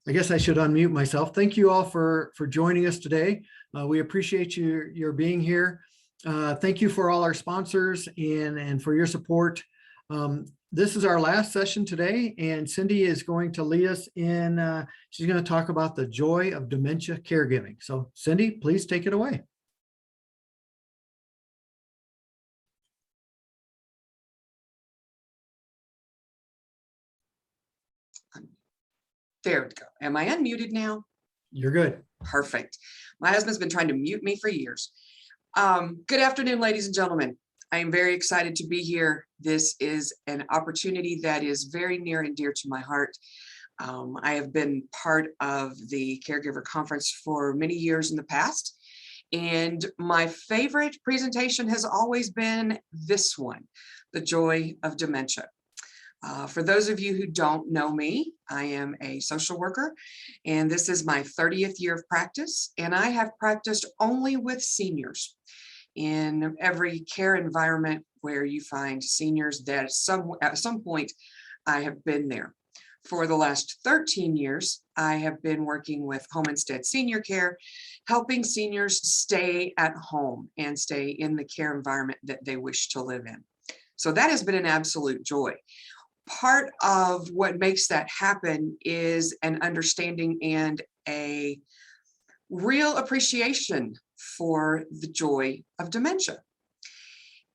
I guess I should unmute myself. Thank you all for joining us today. We appreciate your being here. Thank you for all our sponsors and for your support. This is our last session today, and Cindy is going to lead us in, she's going to talk about the joy of dementia caregiving. So Cindy, please take it away. There we go. Am I unmuted now? You're good. Perfect. My husband's been trying to mute me for years. Good afternoon, ladies and gentlemen. I am very excited to be here. This is an opportunity that is very near and dear to my heart. I have been part of the Caregiver Conference for many years in the past, and my favorite presentation has always been this one, The Joy of Dementia. For those of you who don't know me, I am a social worker, and this is my 30th year of practice, and I have practiced only with seniors in every care environment where you find seniors that at some point I have been there. For the last 13 years, I have been working with home instead senior care, helping seniors stay at home and stay in the care environment that they wish to live in. So that has been an absolute joy. Part of what makes that happen is an understanding and a real appreciation for the joy of dementia.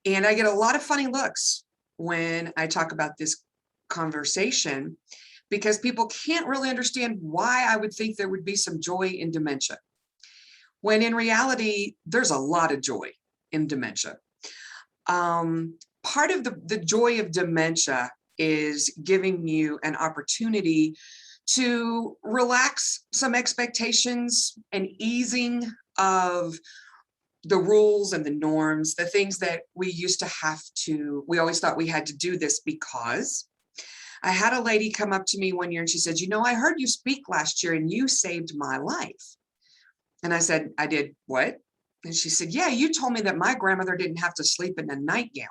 And I get a lot of funny looks when I talk about this conversation because people can't really understand why I would think there would be some joy in dementia, when in reality, there's a lot of joy in dementia. Part of the joy of dementia is giving you an opportunity to relax some expectations and easing of the rules and the norms, the things that we used to have to, we always thought we had to do this because. I had a lady come up to me one year and she said, you know, I heard you speak last year and you saved my life. And I said, I did what? And she said, yeah, you told me that my grandmother didn't have to sleep in a nightgown.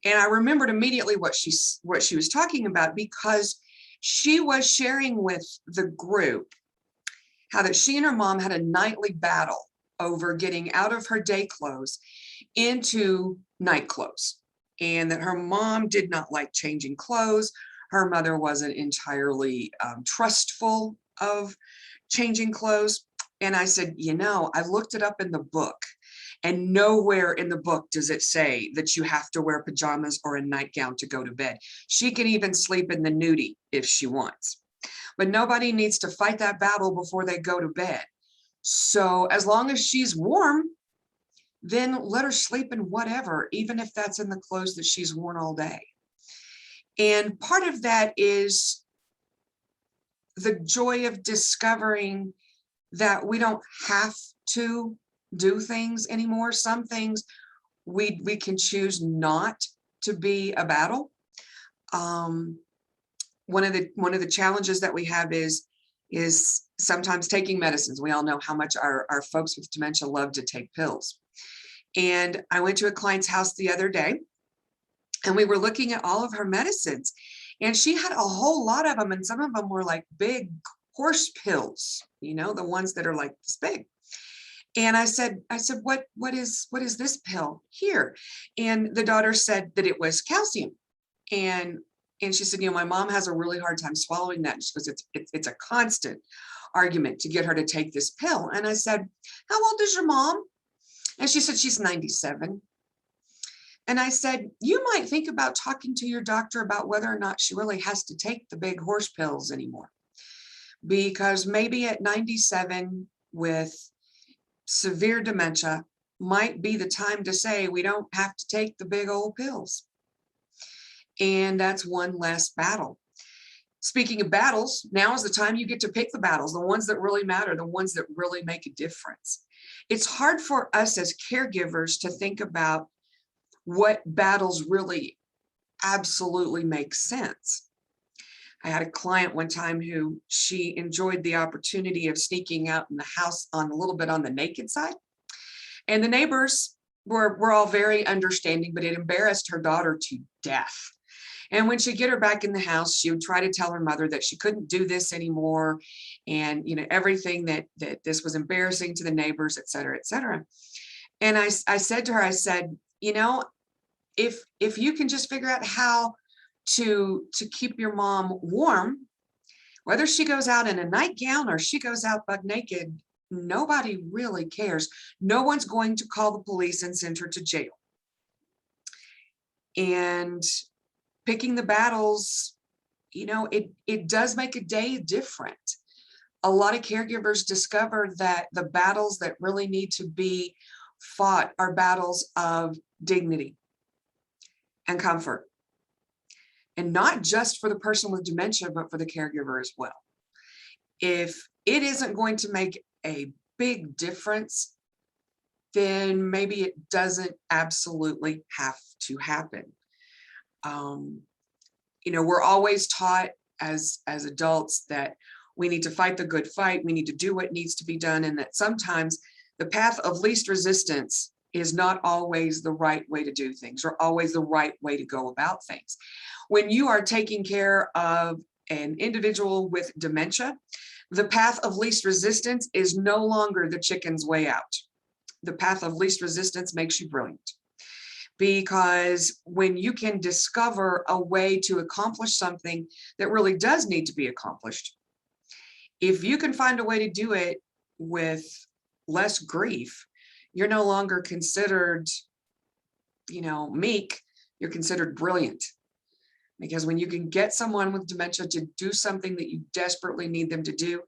And I remembered immediately what she was talking about, because she was sharing with the group how that she and her mom had a nightly battle over getting out of her day clothes into night clothes, and that her mom did not like changing clothes. Her mother wasn't entirely trustful of changing clothes. And I said, you know, I looked it up in the book, and nowhere in the book does it say that you have to wear pajamas or a nightgown to go to bed. She can even sleep in the nudie if she wants. But nobody needs to fight that battle before they go to bed. So as long as she's warm, then let her sleep in whatever, even if that's in the clothes that she's worn all day. And part of that is the joy of discovering that we don't have to do things anymore. Some things we can choose not to be a battle. One of the challenges that we have is sometimes taking medicines. We all know how much our folks with dementia love to take pills. And I went to a client's house the other day, and we were looking at all of her medicines, and she had a whole lot of them, and some of them were like big horse pills, you know, the ones that are like this big. And I said, what is this pill here? And the daughter said that it was calcium. And she said, you know, my mom has a really hard time swallowing that. And she goes, it's a constant argument to get her to take this pill. And I said, how old is your mom? And she said, she's 97. And I said, you might think about talking to your doctor about whether or not she really has to take the big horse pills anymore. Because maybe at 97 with severe dementia might be the time to say we don't have to take the big old pills. And that's one less battle. Speaking of battles, now is the time you get to pick the battles, the ones that really matter, the ones that really make a difference. It's hard for us as caregivers to think about what battles really absolutely make sense. I had a client one time who she enjoyed the opportunity of sneaking out in the house on a little bit on the naked side. And the neighbors were all very understanding, but it embarrassed her daughter to death And when she'd get her back in the house, she would try to tell her mother that she couldn't do this anymore. And, everything that this was embarrassing to the neighbors, et cetera, et cetera. And I said to her, I said, if you can just figure out how to keep your mom warm, whether she goes out in a nightgown or she goes out buck naked, nobody really cares. No one's going to call the police and send her to jail. And picking the battles, it does make a day different. A lot of caregivers discover that the battles that really need to be fought are battles of dignity and comfort. And not just for the person with dementia, but for the caregiver as well. If it isn't going to make a big difference, then maybe it doesn't absolutely have to happen. We're always taught as adults that we need to fight the good fight, we need to do what needs to be done, and that sometimes the path of least resistance is not always the right way to do things or always the right way to go about things. When you are taking care of an individual with dementia, the path of least resistance is no longer the chicken's way out. The path of least resistance makes you brilliant. Because when you can discover a way to accomplish something that really does need to be accomplished, if you can find a way to do it with less grief, you're no longer considered, meek, you're considered brilliant. Because when you can get someone with dementia to do something that you desperately need them to do,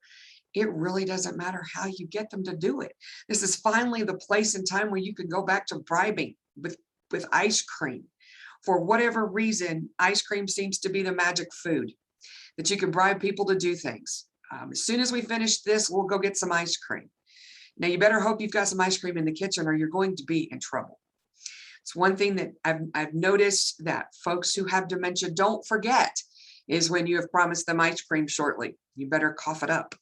it really doesn't matter how you get them to do it. This is finally the place and time where you can go back to bribing with ice cream. For whatever reason, ice cream seems to be the magic food that you can bribe people to do things. As soon as we finish this, we'll go get some ice cream. Now, you better hope you've got some ice cream in the kitchen or you're going to be in trouble. It's one thing that I've noticed that folks who have dementia don't forget is when you have promised them ice cream shortly. You better cough it up.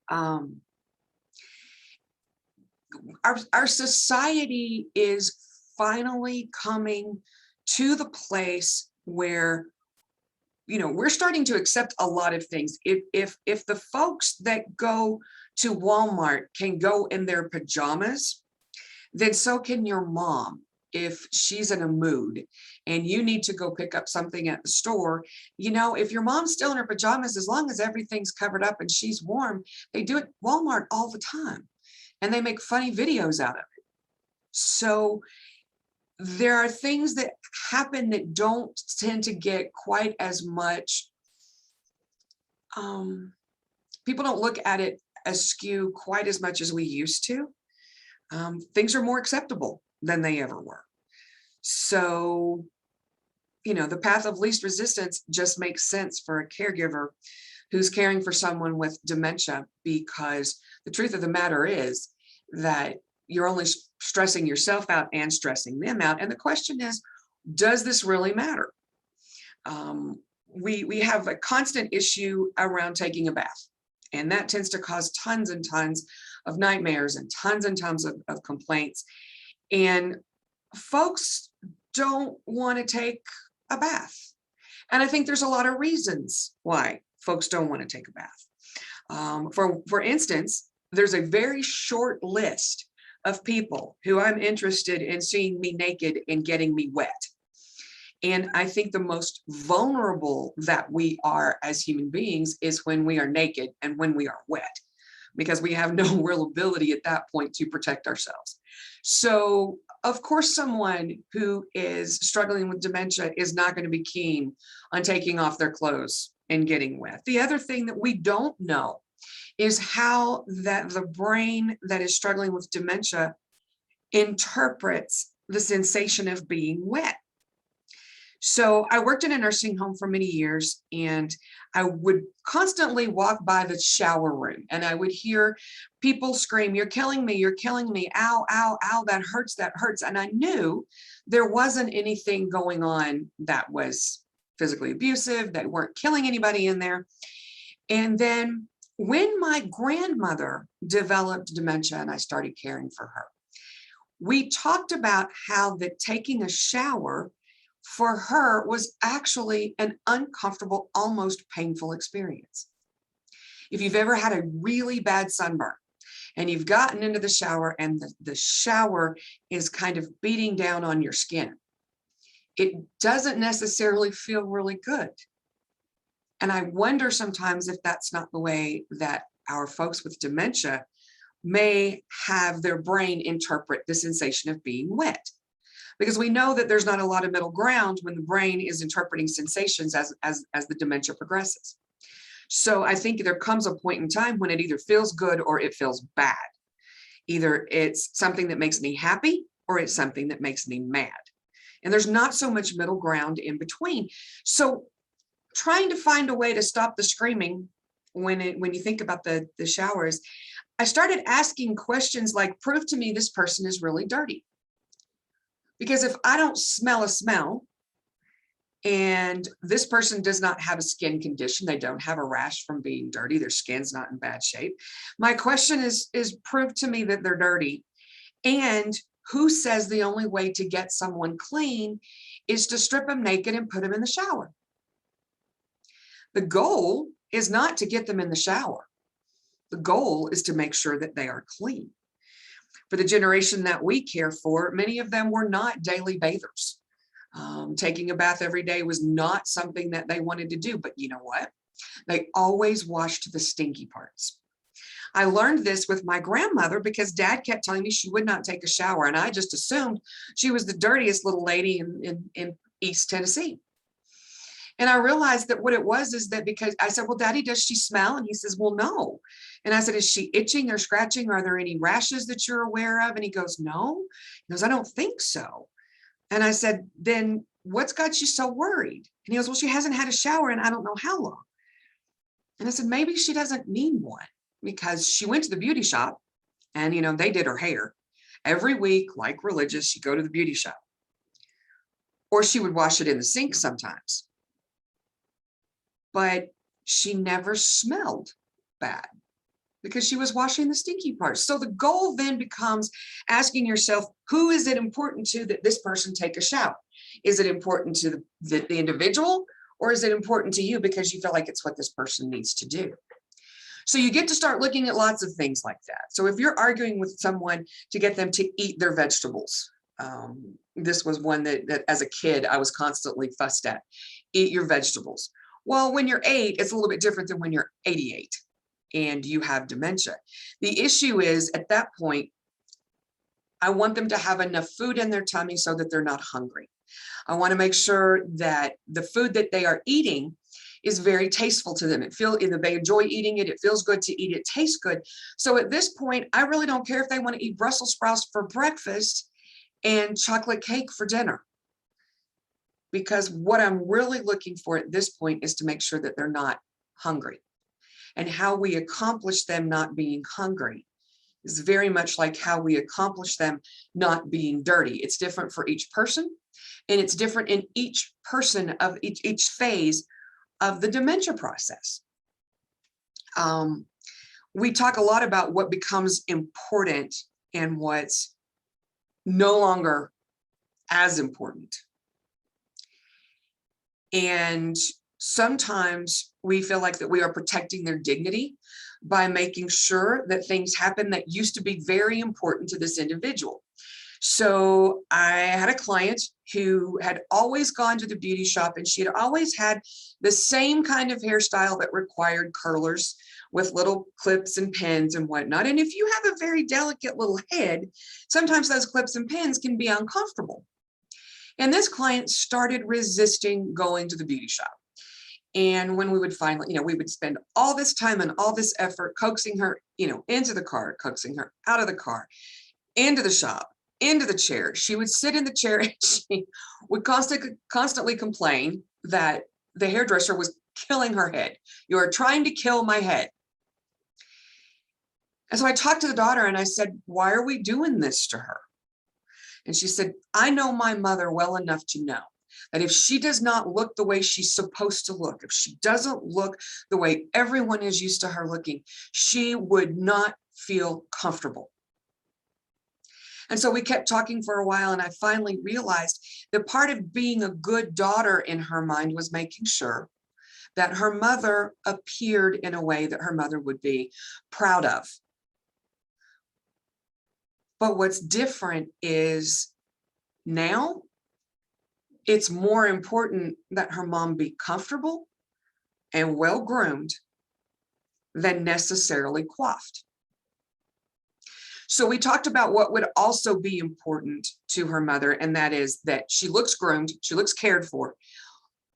Our society is finally coming to the place where we're starting to accept a lot of things. If the folks that go to Walmart can go in their pajamas, then so can your mom. If she's in a mood and you need to go pick up something at the store, if your mom's still in her pajamas, as long as everything's covered up and she's warm, they do it at Walmart all the time. And they make funny videos out of it. So there are things that happen that don't tend to get quite as much, people don't look at it askew quite as much as we used to. Things are more acceptable than they ever were. So, the path of least resistance just makes sense for a caregiver who's caring for someone with dementia, because the truth of the matter is that you're only stressing yourself out and stressing them out. And the question is, does this really matter? We have a constant issue around taking a bath, and that tends to cause tons and tons of nightmares and tons of complaints. And folks don't want to take a bath. And I think there's a lot of reasons why folks don't want to take a bath. For instance, there's a very short list of people who I'm interested in seeing me naked and getting me wet. And I think the most vulnerable that we are as human beings is when we are naked and when we are wet, because we have no real ability at that point to protect ourselves. So, of course, someone who is struggling with dementia is not going to be keen on taking off their clothes and getting wet. The other thing that we don't know is how that the brain that is struggling with dementia interprets the sensation of being wet. So I worked in a nursing home for many years, and I would constantly walk by the shower room and I would hear people scream, "You're killing me, you're killing me, ow, ow, ow, that hurts, that hurts." And I knew there wasn't anything going on that was physically abusive, that weren't killing anybody in there. And then when my grandmother developed dementia and I started caring for her, we talked about how that taking a shower for her was actually an uncomfortable, almost painful experience. If you've ever had a really bad sunburn and you've gotten into the shower and the shower is kind of beating down on your skin, it doesn't necessarily feel really good. And I wonder sometimes if that's not the way that our folks with dementia may have their brain interpret the sensation of being wet. Because we know that there's not a lot of middle ground when the brain is interpreting sensations as the dementia progresses. So I think there comes a point in time when it either feels good or it feels bad. Either it's something that makes me happy or it's something that makes me mad. And there's not so much middle ground in between. So trying to find a way to stop the screaming when you think about the showers, I started asking questions like, prove to me this person is really dirty. Because if I don't smell a smell and this person does not have a skin condition, they don't have a rash from being dirty, their skin's not in bad shape, my question is prove to me that they're dirty. And who says the only way to get someone clean is to strip them naked and put them in the shower? The goal is not to get them in the shower. The goal is to make sure that they are clean. For the generation that we care for, many of them were not daily bathers. Taking a bath every day was not something that they wanted to do, but you know what? They always washed the stinky parts. I learned this with my grandmother because Dad kept telling me she would not take a shower, and I just assumed she was the dirtiest little lady in East Tennessee. And I realized that what it was is that because I said, well, Daddy, does she smell? And he says, well, no. And I said, is she itching or scratching? Are there any rashes that you're aware of? And he goes, no. He goes, I don't think so. And I said, then what's got you so worried? And he goes, well, she hasn't had a shower in I don't know how long. And I said, maybe she doesn't need one because she went to the beauty shop and, they did her hair. Every week, like religious, she'd go to the beauty shop. Or she would wash it in the sink sometimes. But she never smelled bad because she was washing the stinky parts. So the goal then becomes asking yourself, who is it important to that this person take a shower? Is it important to the individual, or is it important to you because you feel like it's what this person needs to do? So you get to start looking at lots of things like that. So if you're arguing with someone to get them to eat their vegetables, this was one that as a kid, I was constantly fussed at. Eat your vegetables. Well, when you're 8, it's a little bit different than when you're 88 and you have dementia. The issue is at that point, I want them to have enough food in their tummy so that they're not hungry. I want to make sure that the food that they are eating is very tasteful to them. They enjoy eating it. It feels good to eat. It tastes good. So at this point, I really don't care if they want to eat Brussels sprouts for breakfast and chocolate cake for dinner. Because what I'm really looking for at this point is to make sure that they're not hungry. And how we accomplish them not being hungry is very much like how we accomplish them not being dirty. It's different for each person, and it's different in each person of each phase of the dementia process. We talk a lot about what becomes important and what's no longer as important. And sometimes we feel like that we are protecting their dignity by making sure that things happen that used to be very important to this individual. So I had a client who had always gone to the beauty shop, and she had always had the same kind of hairstyle that required curlers with little clips and pins and whatnot. And if you have a very delicate little head, sometimes those clips and pins can be uncomfortable. And this client started resisting going to the beauty shop. And when we would finally, we would spend all this time and all this effort coaxing her, into the car, coaxing her out of the car, into the shop, into the chair. She would sit in the chair and she would constantly complain that the hairdresser was killing her head. You are trying to kill my head. And so I talked to the daughter and I said, why are we doing this to her? And she said, I know my mother well enough to know that if she does not look the way she's supposed to look, if she doesn't look the way everyone is used to her looking, she would not feel comfortable. And so we kept talking for a while, and I finally realized that part of being a good daughter in her mind was making sure that her mother appeared in a way that her mother would be proud of. But what's different is now it's more important that her mom be comfortable and well-groomed than necessarily coiffed. So we talked about what would also be important to her mother, and that is that she looks groomed, she looks cared for,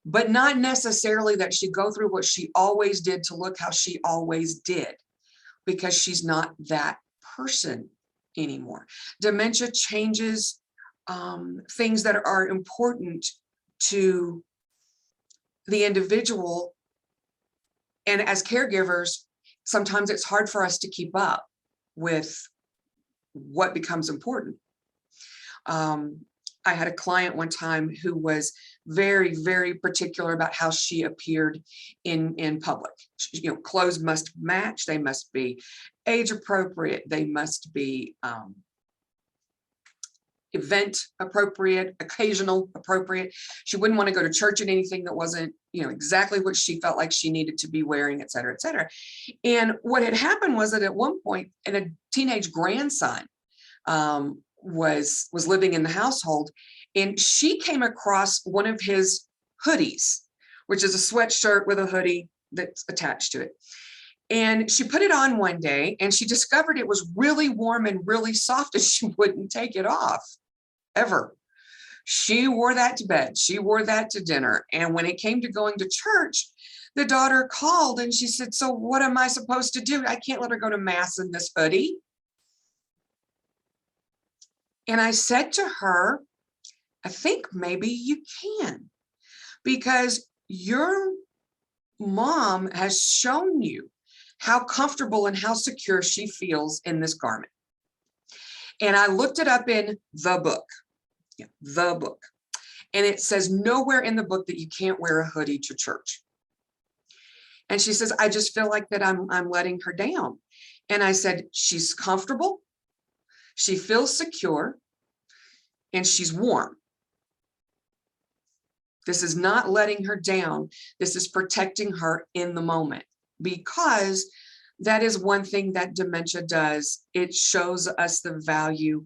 but not necessarily that she go through what she always did to look how she always did, because she's not that person anymore. Dementia changes things that are important to the individual. And as caregivers, sometimes it's hard for us to keep up with what becomes important. I had a client one time who was very, very particular about how she appeared in public. You know, clothes must match, they must be age appropriate, they must be event appropriate, occasional appropriate. She wouldn't want to go to church in anything that wasn't, you know, exactly what she felt like she needed to be wearing, et cetera, et cetera. And what had happened was that at one point, and a teenage grandson was living in the household, and she came across one of his hoodies, which is a sweatshirt with a hoodie that's attached to it. And she put it on one day, and she discovered it was really warm and really soft, and she wouldn't take it off ever. She wore that to bed. She wore that to dinner. And when it came to going to church, the daughter called and she said, "So what am I supposed to do? I can't let her go to mass in this hoodie." And I said to her, "I think maybe you can, because your mom has shown you how comfortable and how secure she feels in this garment." And I looked it up in the book. Yeah, the book. And it says nowhere in the book that you can't wear a hoodie to church. And she says, "I just feel like that I'm letting her down." And I said, "She's comfortable, she feels secure, and she's warm. This is not letting her down. This is protecting her in the moment." Because that is one thing that dementia does. It shows us the value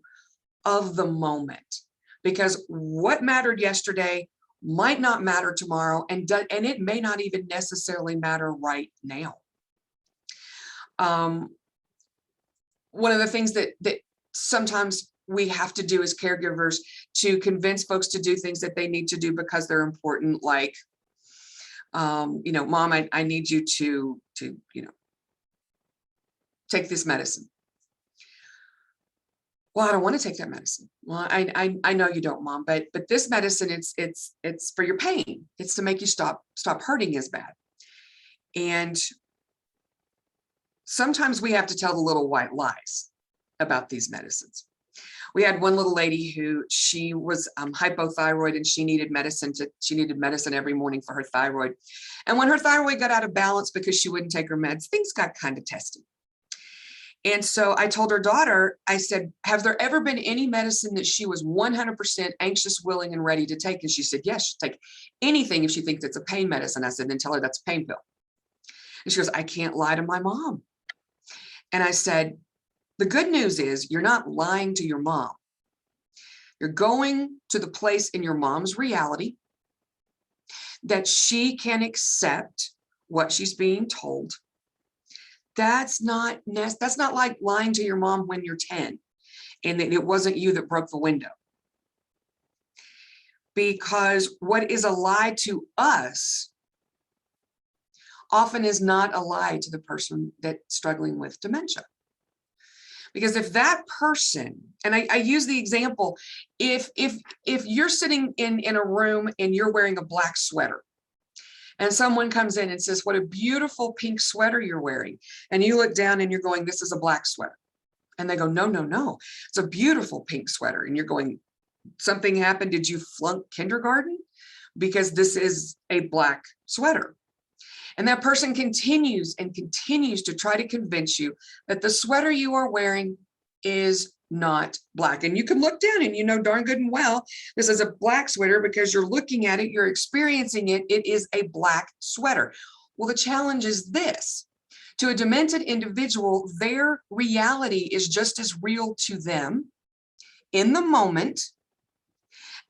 of the moment, because what mattered yesterday might not matter tomorrow, and it may not even necessarily matter right now. One of the things that sometimes we have to do as caregivers to convince folks to do things that they need to do because they're important, like, you know, "Mom, I need you to you know, take this medicine." "Well, I don't want to take that medicine." "Well, I know you don't, Mom, but this medicine, it's for your pain. It's to make you stop hurting as bad." And sometimes we have to tell the little white lies about these medicines. We had one little lady who, she was hypothyroid, and she needed medicine every morning for her thyroid. And when her thyroid got out of balance because she wouldn't take her meds, things got kind of testy. And so I told her daughter, I said, "Have there ever been any medicine that she was 100% anxious, willing, and ready to take?" And she said, "Yes, she'll take anything if she thinks it's a pain medicine." I said, "Then tell her that's a pain pill." And she goes, "I can't lie to my mom." And I said, the good news is you're not lying to your mom. You're going to the place in your mom's reality that she can accept what she's being told. That's not like lying to your mom when you're 10 and that it wasn't you that broke the window. Because what is a lie to us often is not a lie to the person that's struggling with dementia. Because if that person, and I use the example, if you're sitting in a room and you're wearing a black sweater, and someone comes in and says, "What a beautiful pink sweater you're wearing," and you look down and you're going, "This is a black sweater," and they go, "No, no, no, it's a beautiful pink sweater," and you're going, "Something happened, did you flunk kindergarten? Because this is a black sweater." And that person continues and continues to try to convince you that the sweater you are wearing is not black. And you can look down and you know darn good and well, this is a black sweater because you're looking at it, you're experiencing it, it is a black sweater. Well, the challenge is this. To a demented individual, their reality is just as real to them in the moment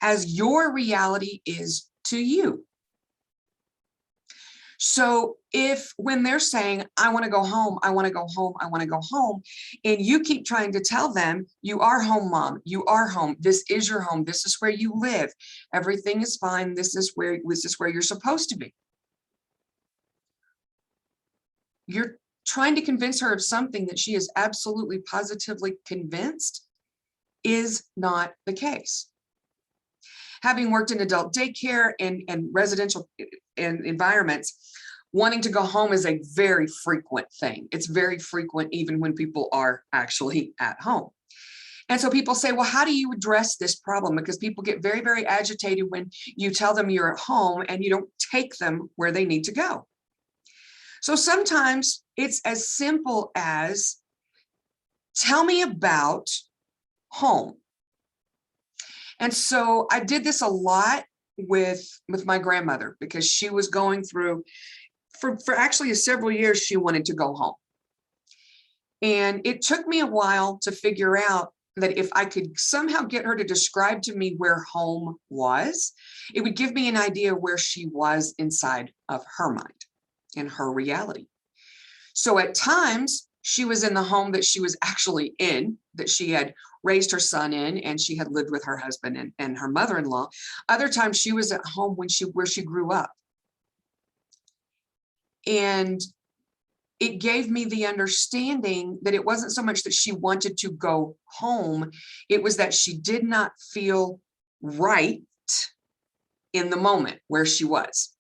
as your reality is to you. So if when they're saying, I want to go home, I want to go home, I want to go home, and you keep trying to tell them, you are home, mom, you are home, this is your home, this is where you live, everything is fine, this is where you're supposed to be. You're trying to convince her of something that she is absolutely positively convinced is not the case. Having worked in adult daycare and residential environments, wanting to go home is a very frequent thing. It's very frequent even when people are actually at home. And so people say, well, how do you address this problem? Because people get very, very agitated when you tell them you're at home and you don't take them where they need to go. So sometimes it's as simple as, tell me about home. And so I did this a lot with my grandmother because she was going through, for actually several years, she wanted to go home. And it took me a while to figure out that if I could somehow get her to describe to me where home was, it would give me an idea where she was inside of her mind and her reality. So at times, she was in the home that she was actually in, that she had raised her son in, and she had lived with her husband and her mother-in-law. Other times she was at home where she grew up. And it gave me the understanding that it wasn't so much that she wanted to go home, it was that she did not feel right in the moment where she was.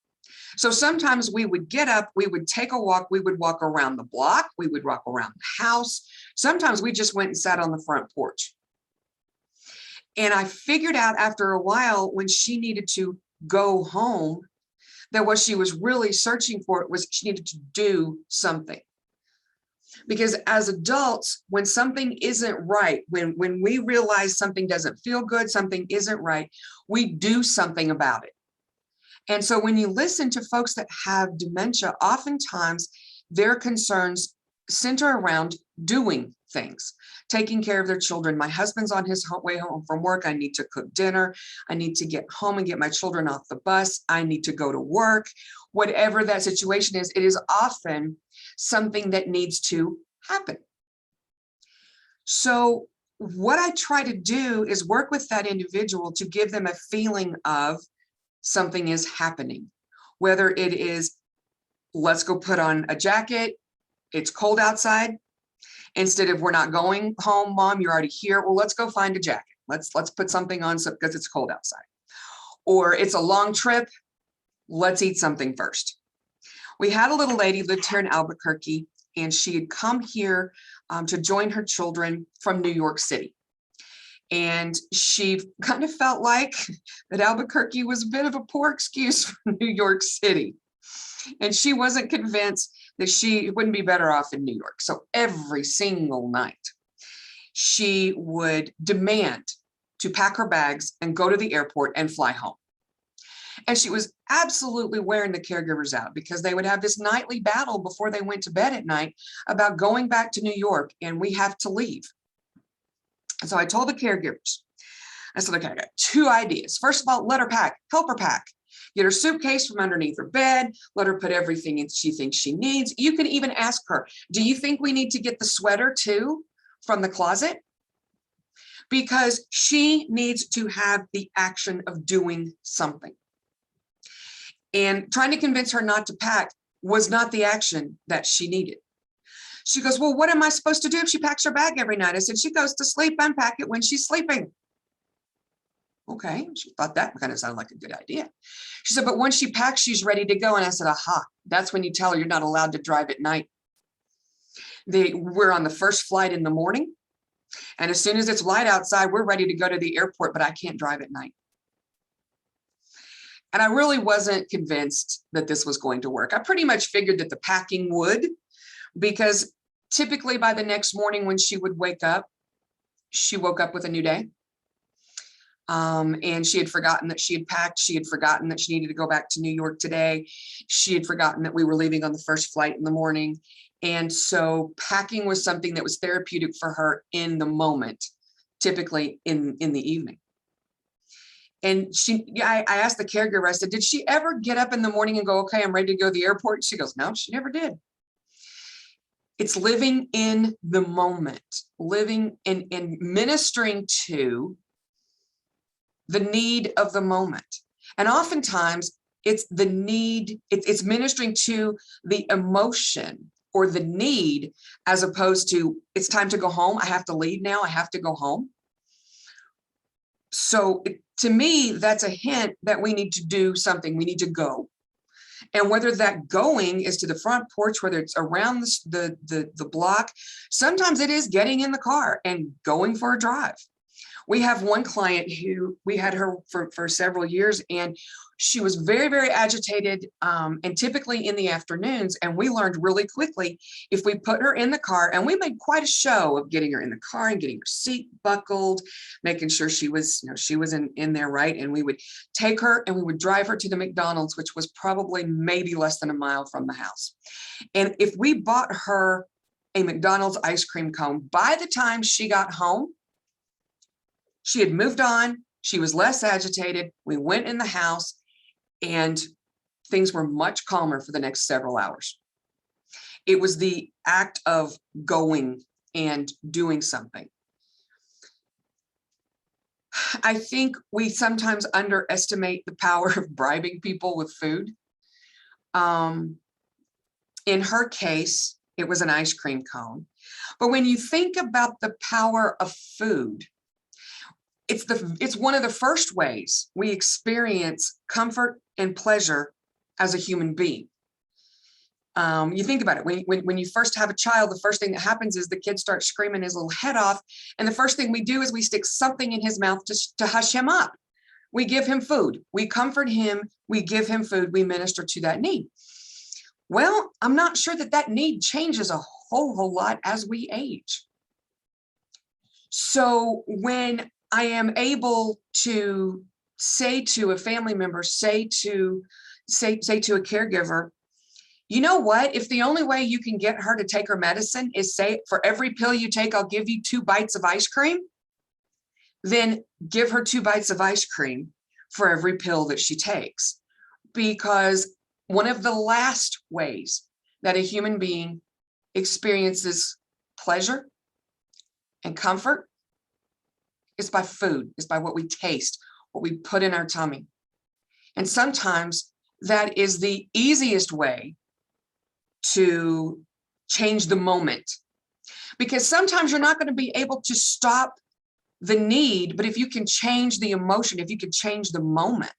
So sometimes we would get up, we would take a walk, we would walk around the block, we would walk around the house. Sometimes we just went and sat on the front porch. And I figured out after a while when she needed to go home, that what she was really searching for was she needed to do something. Because as adults, when something isn't right, when we realize something doesn't feel good, something isn't right, we do something about it. And so when you listen to folks that have dementia, oftentimes their concerns center around doing things, taking care of their children. My husband's on his way home from work. I need to cook dinner. I need to get home and get my children off the bus. I need to go to work. Whatever that situation is, it is often something that needs to happen. So what I try to do is work with that individual to give them a feeling of something is happening, whether it is, let's go put on a jacket, it's cold outside, instead of we're not going home, mom, you're already here, well, let's go find a jacket, let's put something on because it's cold outside. Or it's a long trip, let's eat something first. We had a little lady lived here in Albuquerque, and she had come here to join her children from New York City. And she kind of felt like that Albuquerque was a bit of a poor excuse for New York City. And she wasn't convinced that she wouldn't be better off in New York. So every single night, she would demand to pack her bags and go to the airport and fly home. And she was absolutely wearing the caregivers out because they would have this nightly battle before they went to bed at night about going back to New York and we have to leave. And so I told the caregivers, I said, okay, I got two ideas. First of all, let her pack, help her pack. Get her suitcase from underneath her bed, let her put everything in she thinks she needs. You can even ask her, do you think we need to get the sweater too from the closet? Because she needs to have the action of doing something. And trying to convince her not to pack was not the action that she needed. She goes, well, what am I supposed to do if she packs her bag every night? I said, she goes to sleep, unpack it when she's sleeping. Okay, she thought that kind of sounded like a good idea. She said, but once she packs, she's ready to go. And I said, aha, that's when you tell her you're not allowed to drive at night. We're on the first flight in the morning. And as soon as it's light outside, we're ready to go to the airport, but I can't drive at night. And I really wasn't convinced that this was going to work. I pretty much figured that the packing would, because typically by the next morning when she would wake up, she woke up with a new day. And she had forgotten that she had packed. She had forgotten that she needed to go back to New York today. She had forgotten that we were leaving on the first flight in the morning. And so packing was something that was therapeutic for her in the moment, typically in the evening. And I asked the caregiver, I said, did she ever get up in the morning and go, okay, I'm ready to go to the airport? And she goes, no, she never did. It's living in the moment, living and ministering to the need of the moment. And oftentimes it's the need, it's ministering to the emotion or the need, as opposed to it's time to go home. I have to leave now. I have to go home. So to me, that's a hint that we need to do something. We need to go. And whether that going is to the front porch, whether it's around the block, sometimes it is getting in the car and going for a drive. We have one client who we had her for several years, and she was very, very agitated, and typically in the afternoons. And we learned really quickly, if we put her in the car, and we made quite a show of getting her in the car and getting her seat buckled, making sure she was, she was in there, right? And we would take her and we would drive her to the McDonald's, which was probably maybe less than a mile from the house. And if we bought her a McDonald's ice cream cone, by the time she got home, she had moved on. She was less agitated. We went in the house and things were much calmer for the next several hours. It was the act of going and doing something. I think we sometimes underestimate the power of bribing people with food. In her case, it was an ice cream cone. But when you think about the power of food, it's one of the first ways we experience comfort and pleasure as a human being. You think about it, when you first have a child, the first thing that happens is the kid starts screaming his little head off. And the first thing we do is we stick something in his mouth to hush him up. We give him food, we comfort him, we give him food, we minister to that need. Well, I'm not sure that need changes a whole lot as we age. So when I am able to say to a family member, say to a caregiver, you know what, if the only way you can get her to take her medicine is say, for every pill you take, I'll give you 2 bites of ice cream, then give her 2 bites of ice cream for every pill that she takes. Because one of the last ways that a human being experiences pleasure and comfort is by food, is by what we taste, what we put in our tummy. And sometimes that is the easiest way to change the moment, because sometimes you're not going to be able to stop the need, but if you can change the emotion, if you can change the moment,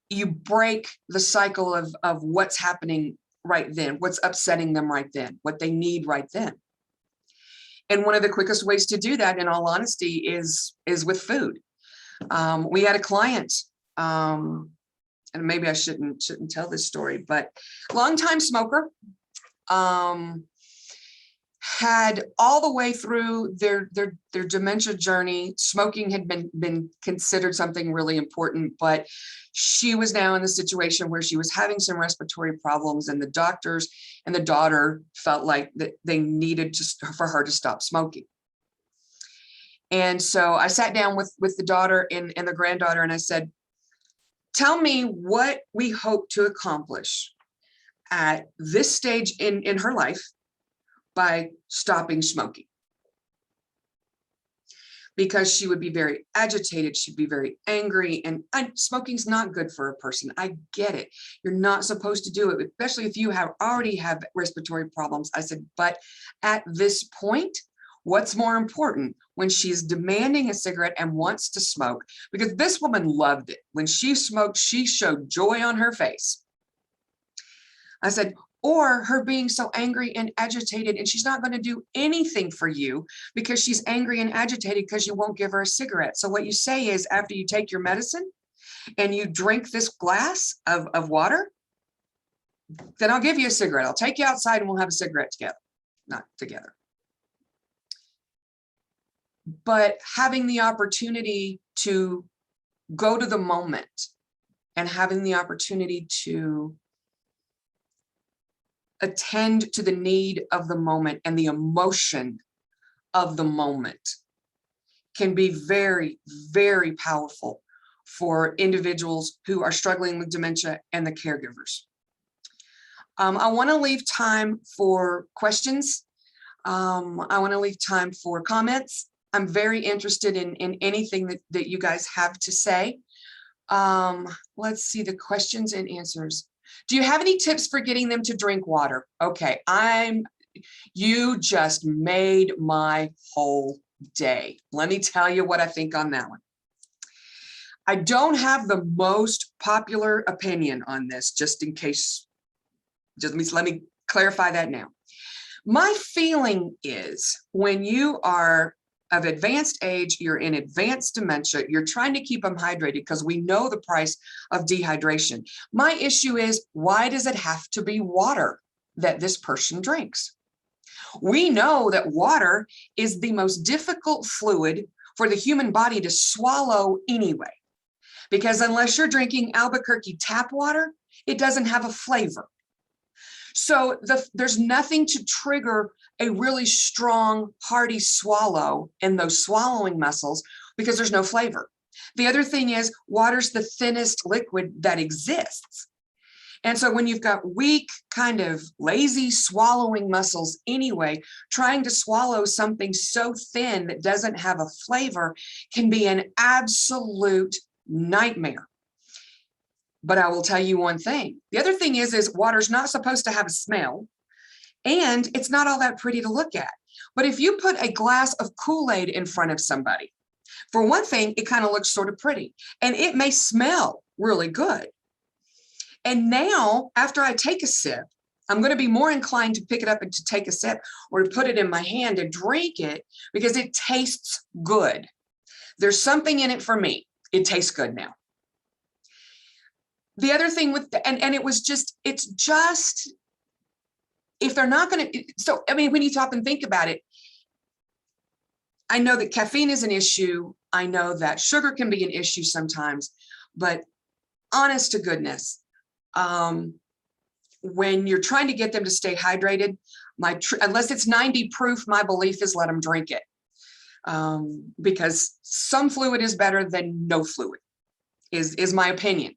you break the cycle of what's happening right then, what's upsetting them right then, what they need right then. And one of the quickest ways to do that, in all honesty, is with food. We had a client, and maybe I shouldn't tell this story, but longtime smoker, had all the way through their dementia journey, smoking had been considered something really important, but she was now in the situation where she was having some respiratory problems, and the doctors and the daughter felt like that they needed for her to stop smoking. And so I sat down with the daughter and the granddaughter, and I said, tell me what we hope to accomplish at this stage in her life by stopping smoking. Because she would be very agitated, she'd be very angry, and smoking's not good for a person. I get it. You're not supposed to do it, especially if you already have respiratory problems. I said, but at this point, what's more important when she's demanding a cigarette and wants to smoke? Because this woman loved it. When she smoked, she showed joy on her face. I said, or her being so angry and agitated, and she's not going to do anything for you because she's angry and agitated because you won't give her a cigarette. So what you say is, after you take your medicine and you drink this glass of water, then I'll give you a cigarette. I'll take you outside and we'll have a cigarette together. not together. But having the opportunity to go to the moment and having the opportunity to attend to the need of the moment and the emotion of the moment can be very, very powerful for individuals who are struggling with dementia and the caregivers. I want to leave time for questions. I want to leave time for comments. I'm very interested in anything that you guys have to say. Let's see the questions and answers. Do you have any tips for getting them to drink water? Okay, you just made my whole day. Let me tell you what I think on that one. I don't have the most popular opinion on this, just in case, let me clarify that now. My feeling is when you are of advanced age, you're in advanced dementia, you're trying to keep them hydrated because we know the price of dehydration. My issue is, why does it have to be water that this person drinks? We know that water is the most difficult fluid for the human body to swallow anyway, because unless you're drinking Albuquerque tap water, it doesn't have a flavor. So there's nothing to trigger a really strong, hearty swallow in those swallowing muscles because there's no flavor. The other thing is, water's the thinnest liquid that exists. And so when you've got weak, kind of lazy swallowing muscles anyway, trying to swallow something so thin that doesn't have a flavor can be an absolute nightmare. But I will tell you one thing. The other thing is water's not supposed to have a smell, and it's not all that pretty to look at. But if you put a glass of Kool-Aid in front of somebody, for one thing, it kind of looks sort of pretty, and it may smell really good. And now, after I take a sip, I'm going to be more inclined to pick it up and to take a sip or to put it in my hand and drink it because it tastes good. There's something in it for me. It tastes good now. The other thing with, it's just, if they're not going to, so, I mean, when you stop and think about it, I know that caffeine is an issue. I know that sugar can be an issue sometimes, but honest to goodness, when you're trying to get them to stay hydrated, unless it's 90 proof, my belief is let them drink it. Because some fluid is better than no fluid, is my opinion.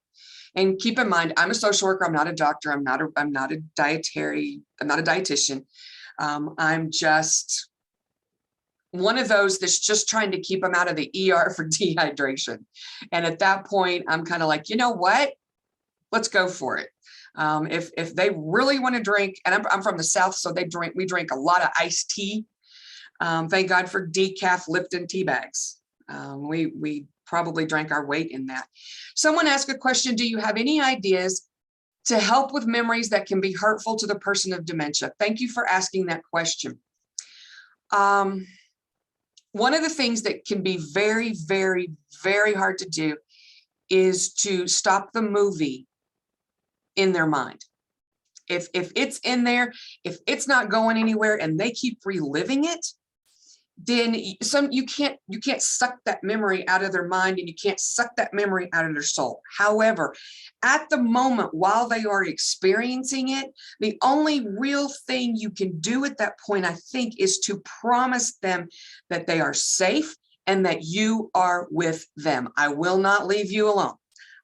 And keep in mind, I'm a social worker. I'm not a doctor. I'm not a dietary. I'm not a dietitian. I'm just one of those that's just trying to keep them out of the ER for dehydration. And at that point, I'm kind of like, you know what? Let's go for it. If they really want to drink, and I'm from the South, so we drink a lot of iced tea. Thank God for decaf Lipton tea bags. We probably drank our weight in that. Someone asked a question, do you have any ideas to help with memories that can be hurtful to the person of dementia? Thank you for asking that question. One of the things that can be very, very, very hard to do is to stop the movie in their mind. If it's in there, if it's not going anywhere and they keep reliving it, then you can't suck that memory out of their mind, and you can't suck that memory out of their soul. However, at the moment while they are experiencing it, the only real thing you can do at that point, I think, is to promise them that they are safe and that you are with them. I will not leave you alone.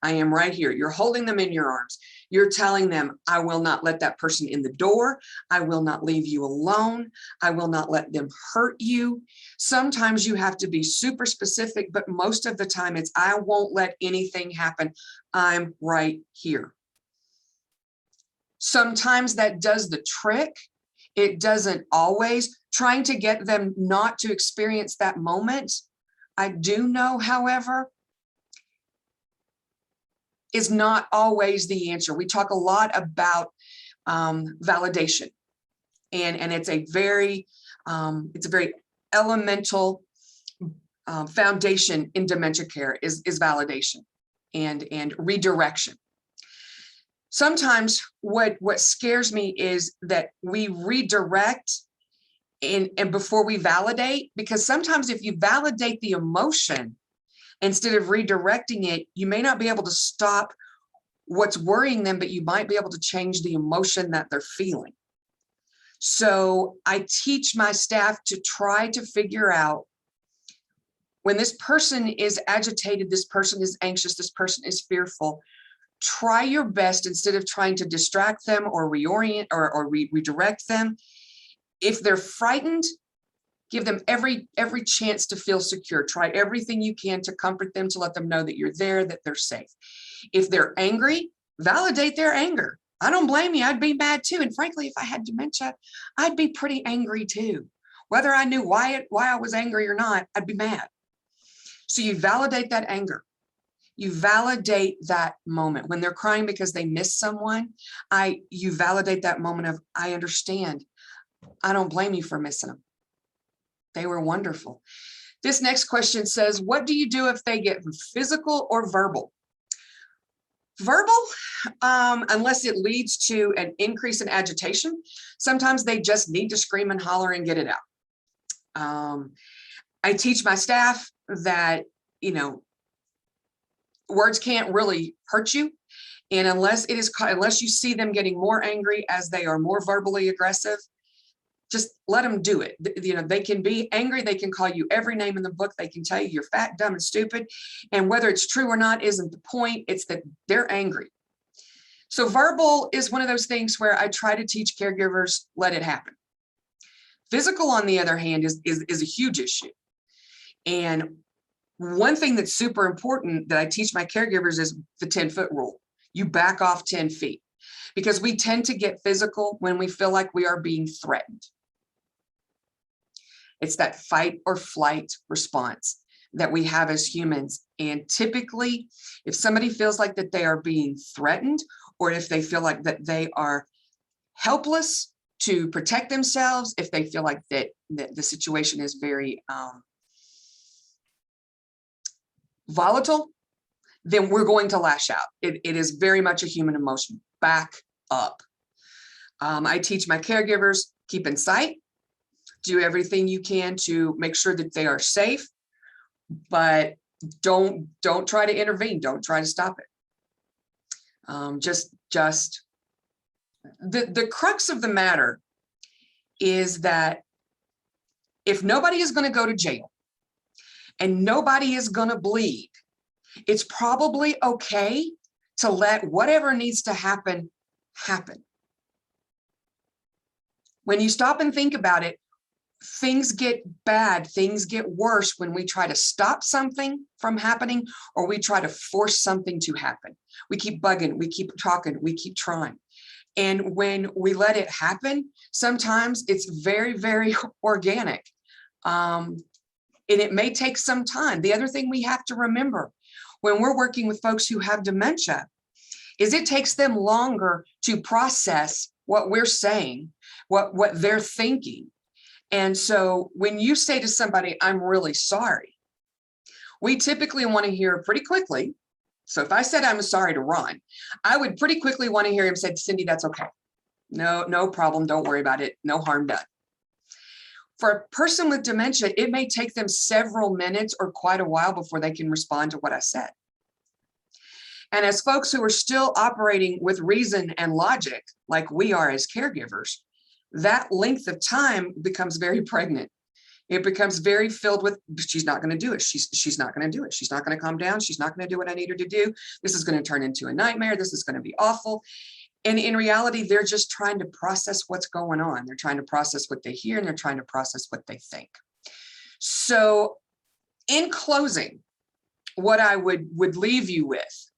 I am right here. You're holding them in your arms. You're telling them, I will not let that person in the door. I will not leave you alone. I will not let them hurt you. Sometimes you have to be super specific, but most of the time it's, I won't let anything happen. I'm right here. Sometimes that does the trick. It doesn't always. Trying to get them not to experience that moment, I do know, however, is not always the answer. We talk a lot about validation, and it's a very elemental foundation in dementia care is validation and redirection. Sometimes what scares me is that we redirect and before we validate, because sometimes if you validate the emotion instead of redirecting it, you may not be able to stop what's worrying them, but you might be able to change the emotion that they're feeling. So I teach my staff to try to figure out when this person is agitated, this person is anxious, this person is fearful. Try your best, instead of trying to distract them or reorient or redirect them. If they're frightened, give them every chance to feel secure. Try everything you can to comfort them, to let them know that you're there, that they're safe. If they're angry, validate their anger. I don't blame you. I'd be mad too. And frankly, if I had dementia, I'd be pretty angry too. Whether I knew why I was angry or not, I'd be mad. So you validate that anger. You validate that moment. When they're crying because they miss someone, you validate that moment of, I understand. I don't blame you for missing them. They were wonderful. This next question says, what do you do if they get physical or verbal? Verbal, unless it leads to an increase in agitation, sometimes they just need to scream and holler and get it out. I teach my staff that, words can't really hurt you. And unless you see them getting more angry as they are more verbally aggressive, just let them do it. They can be angry. They can call you every name in the book. They can tell you you're fat, dumb, and stupid. And whether it's true or not isn't the point. It's that they're angry. So verbal is one of those things where I try to teach caregivers, let it happen. Physical, on the other hand, is a huge issue. And one thing that's super important that I teach my caregivers is the 10-foot rule. You back off 10 feet, because we tend to get physical when we feel like we are being threatened. It's that fight or flight response that we have as humans. And typically, if somebody feels like that they are being threatened, or if they feel like that they are helpless to protect themselves, if they feel like that the situation is very volatile, then we're going to lash out. It is very much a human emotion. Back up. I teach my caregivers, keep in sight, do everything you can to make sure that they are safe, but don't try to intervene. Don't try to stop it. Just the crux of the matter is that if nobody is going to go to jail and nobody is going to bleed, it's probably okay to let whatever needs to happen, happen. When you stop and think about it, things get bad, things get worse when we try to stop something from happening, or we try to force something to happen. We keep bugging, we keep talking, we keep trying. And when we let it happen, sometimes it's very, very organic. And it may take some time. The other thing we have to remember when we're working with folks who have dementia is it takes them longer to process what we're saying, what they're thinking. And so when you say to somebody, I'm really sorry, we typically want to hear pretty quickly. So if I said I'm sorry to Ron, I would pretty quickly want to hear him say, Cindy, that's okay. No problem. Don't worry about it. No harm done. For a person with dementia, it may take them several minutes or quite a while before they can respond to what I said. And as folks who are still operating with reason and logic, like we are as caregivers, that length of time becomes very pregnant. It becomes very filled with, she's not going to do it. She's not going to do it. She's not going to calm down. She's not going to do what I need her to do. This is going to turn into a nightmare. This is going to be awful. And in reality, they're just trying to process what's going on. They're trying to process what they hear, and they're trying to process what they think. So in closing, what I would leave you with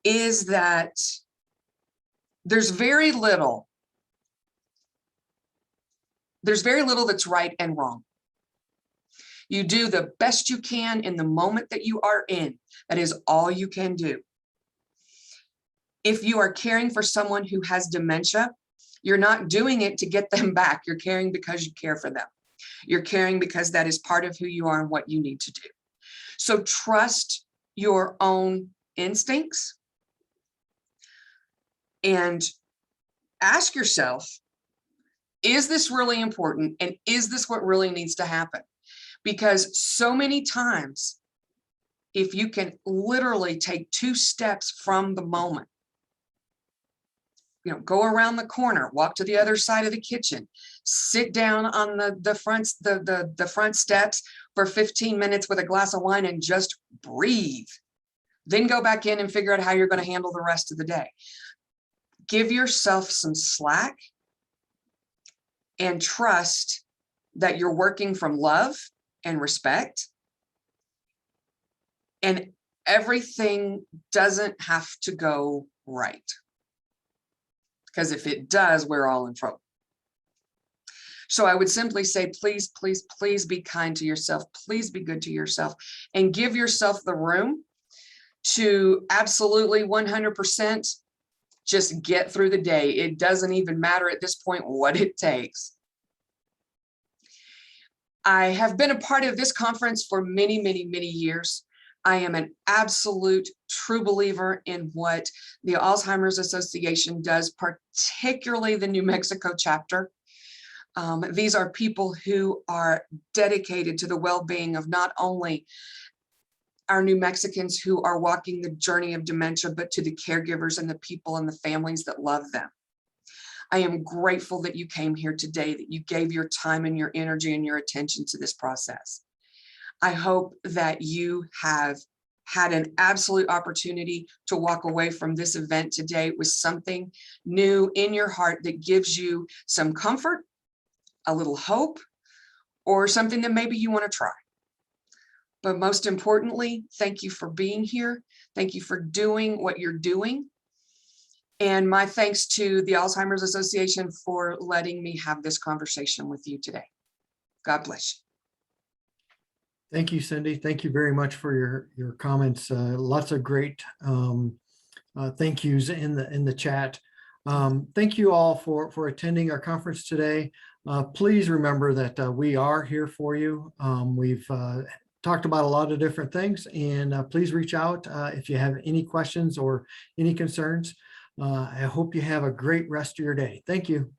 is that there's very little that's right and wrong. You do the best you can in the moment that you are in. That is all you can do. If you are caring for someone who has dementia, you're not doing it to get them back. You're caring because you care for them. You're caring because that is part of who you are and what you need to do. So trust your own instincts and ask yourself, Is this really important? And is this what really needs to happen? Because so many times, if you can literally take 2 steps from the moment, go around the corner, walk to the other side of the kitchen, sit down on the front steps for 15 minutes with a glass of wine and just breathe. Then go back in and figure out how you're going to handle the rest of the day. Give yourself some slack and trust that you're working from love and respect. And everything doesn't have to go right. Because if it does, we're all in trouble. So I would simply say, please, please, please be kind to yourself. Please be good to yourself and give yourself the room to absolutely 100% just get through the day. It doesn't even matter at this point what it takes. I have been a part of this conference for many, many, many years. I am an absolute true believer in what the Alzheimer's Association does, particularly the New Mexico chapter. These are people who are dedicated to the well-being of not only our New Mexicans who are walking the journey of dementia, but to the caregivers and the people and the families that love them. I am grateful that you came here today, that you gave your time and your energy and your attention to this process. I hope that you have had an absolute opportunity to walk away from this event today with something new in your heart that gives you some comfort, a little hope, or something that maybe you want to try. But most importantly, thank you for being here. Thank you for doing what you're doing. And my thanks to the Alzheimer's Association for letting me have this conversation with you today. God bless you. Thank you, Cindy. Thank you very much for your comments. Lots of great thank yous in the chat. Thank you all for attending our conference today. Please remember that we are here for you. We've talked about a lot of different things, and please reach out if you have any questions or any concerns. I hope you have a great rest of your day. Thank you.